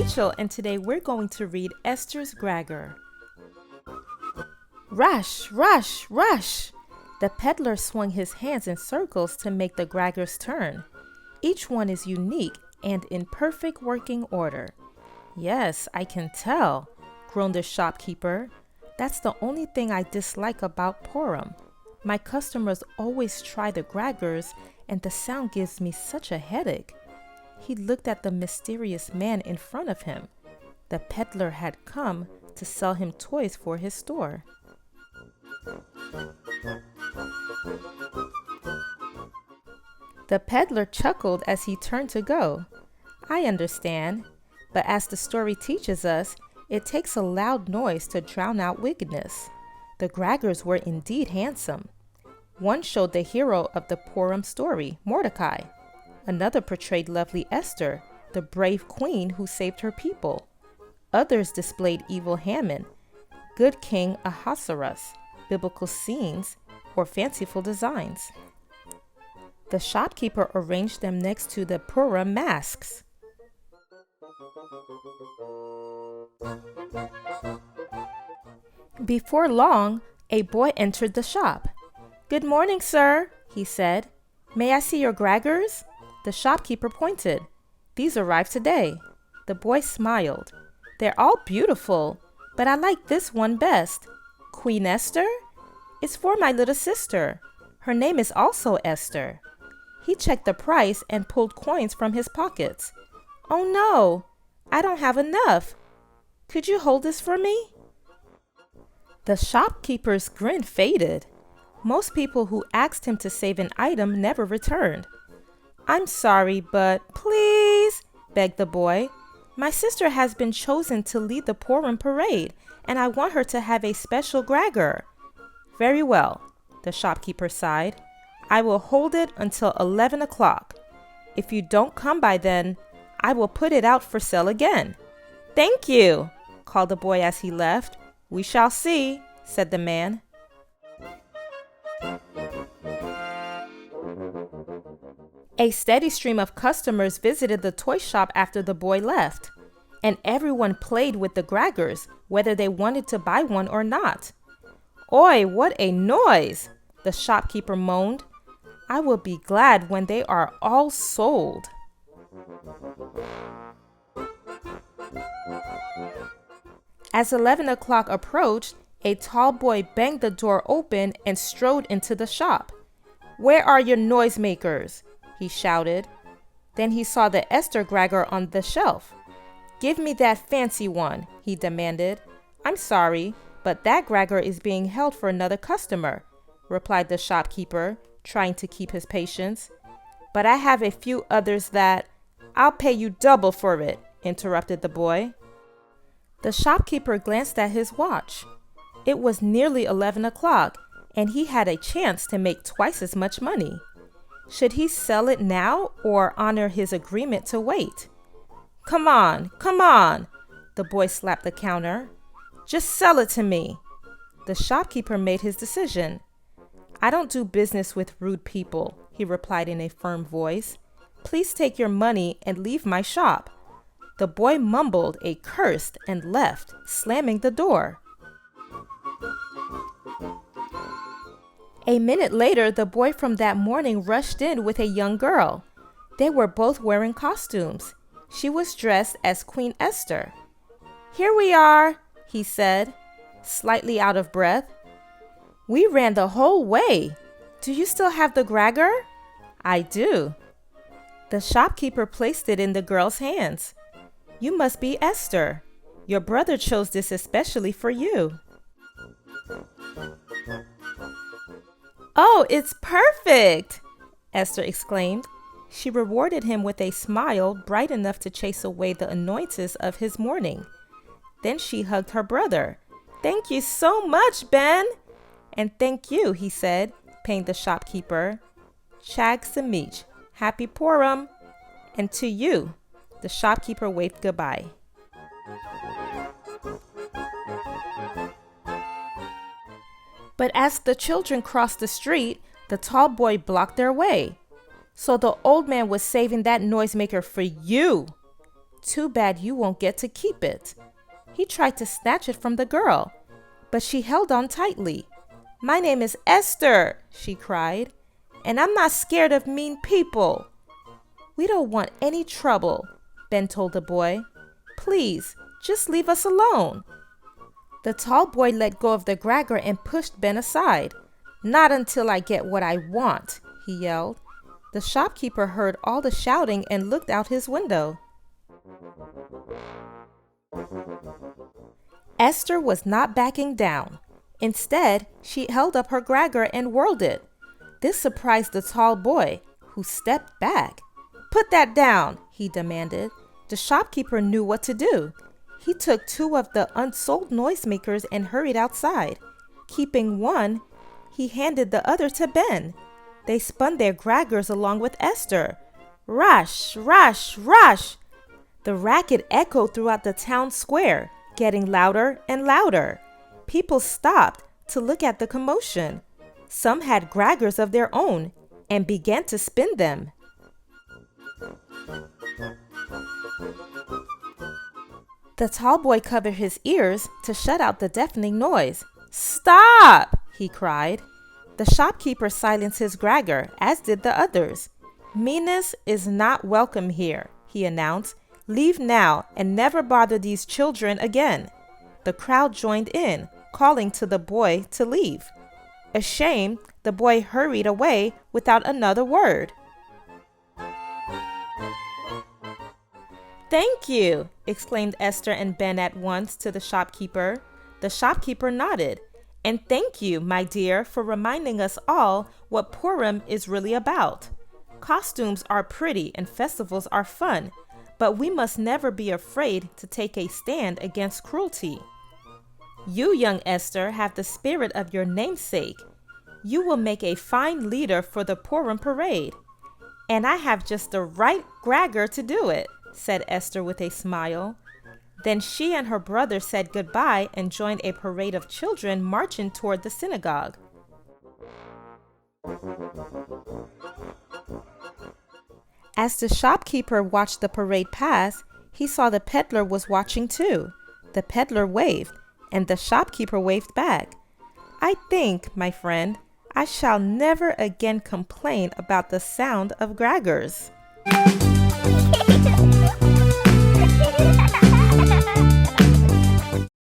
Rachel, and today we're going to read Esther's Gragger. Rush, rush, rush! The peddler swung his hands in circles to make the Graggers turn. Each one is unique and in perfect working order. Yes, I can tell, groaned the shopkeeper. That's the only thing I dislike about Purim. My customers always try the Graggers, and the sound gives me such a headache. He looked at the mysterious man in front of him. The peddler had come to sell him toys for his store. The peddler chuckled as he turned to go. I understand, but as the story teaches us, it takes a loud noise to drown out wickedness. The Graggers were indeed handsome. One showed the hero of the Purim story, Mordecai. Another portrayed lovely Esther, the brave queen who saved her people. Others displayed evil Haman, good King Ahasuerus, biblical scenes, or fanciful designs. The shopkeeper arranged them next to the Purim masks. Before long, a boy entered the shop. "Good morning, sir," he said. "May I see your Graggers?" The shopkeeper pointed. "These arrived today." The boy smiled. "They're all beautiful, but I like this one best." "Queen Esther?" "It's for my little sister. Her name is also Esther." He checked the price and pulled coins from his pockets. "Oh no, I don't have enough. Could you hold this for me?" The shopkeeper's grin faded. Most people who asked him to save an item never returned. "I'm sorry, but please," begged the boy. "My sister has been chosen to lead the Purim parade, and I want her to have a special Gragger." "Very well," the shopkeeper sighed. "I will hold it until 11 o'clock. If you don't come by then, I will put it out for sale again." "Thank you," called the boy as he left. "We shall see," said the man. A steady stream of customers visited the toy shop after the boy left, and everyone played with the Graggers, whether they wanted to buy one or not. "Oi, what a noise!" the shopkeeper moaned. "I will be glad when they are all sold." As 11 o'clock approached, a tall boy banged the door open and strode into the shop. "Where are your noisemakers?" he shouted. Then he saw the Esther Gragger on the shelf. "Give me that fancy one," he demanded. "I'm sorry, but that Gragger is being held for another customer," replied the shopkeeper, trying to keep his patience. "But I have a few others that—" "I'll pay you double for it," interrupted the boy. The shopkeeper glanced at his watch. It was nearly 11 o'clock, and he had a chance to make twice as much money. Should he sell it now or honor his agreement to wait? Come on, the boy slapped the counter. "Just sell it to me." The shopkeeper made his decision. "I don't do business with rude people," he replied in a firm voice. "Please take your money and leave my shop." The boy mumbled a curse and left, slamming the door. A minute later, the boy from that morning rushed in with a young girl. They were both wearing costumes. She was dressed as Queen Esther. "Here we are," he said, slightly out of breath. "We ran the whole way. Do you still have the Gragger?" "I do." The shopkeeper placed it in the girl's hands. "You must be Esther. Your brother chose this especially for you." "Oh, it's perfect!" Esther exclaimed. She rewarded him with a smile bright enough to chase away the annoyances of his morning. Then she hugged her brother. "Thank you so much, Ben!" "And thank you," he said, paying the shopkeeper. "Chag Samich, Happy Purim!" "And to you." The shopkeeper waved goodbye. But as the children crossed the street, the tall boy blocked their way. "So the old man was saving that noisemaker for you." Too bad you won't get to keep it." He tried to snatch it from the girl, but she held on tightly. "My name is Esther," she cried, "and I'm not scared of mean people." "We don't want any trouble," Ben told the boy. "Please, just leave us alone." The tall boy let go of the Gragger and pushed Ben aside. "Not until I get what I want," he yelled. The shopkeeper heard all the shouting and looked out his window. Esther was not backing down. Instead, she held up her Gragger and whirled it. This surprised the tall boy, who stepped back. "Put that down," he demanded. The shopkeeper knew what to do. He took 2 of the unsold noisemakers and hurried outside. Keeping one, he handed the other to Ben. They spun their Graggers along with Esther. Rush, rush, rush! The racket echoed throughout the town square, getting louder and louder. People stopped to look at the commotion. Some had Graggers of their own and began to spin them. The tall boy covered his ears to shut out the deafening noise. "Stop!" he cried. The shopkeeper silenced his Gragger, as did the others. "Meanness is not welcome here," he announced. "Leave now and never bother these children again." The crowd joined in, calling to the boy to leave. Ashamed, the boy hurried away without another word. "Thank you!" exclaimed Esther and Ben at once to the shopkeeper. The shopkeeper nodded. "And thank you, my dear, for reminding us all what Purim is really about. Costumes are pretty and festivals are fun, but we must never be afraid to take a stand against cruelty. You, young Esther, have the spirit of your namesake. You will make a fine leader for the Purim parade. And I have just the right Gragger to do it," said Esther with a smile. Then she and her brother said goodbye and joined a parade of children marching toward the synagogue. As the shopkeeper watched the parade pass, he saw the peddler was watching too. The peddler waved, and the shopkeeper waved back. "I think, my friend, I shall never again complain about the sound of Graggers."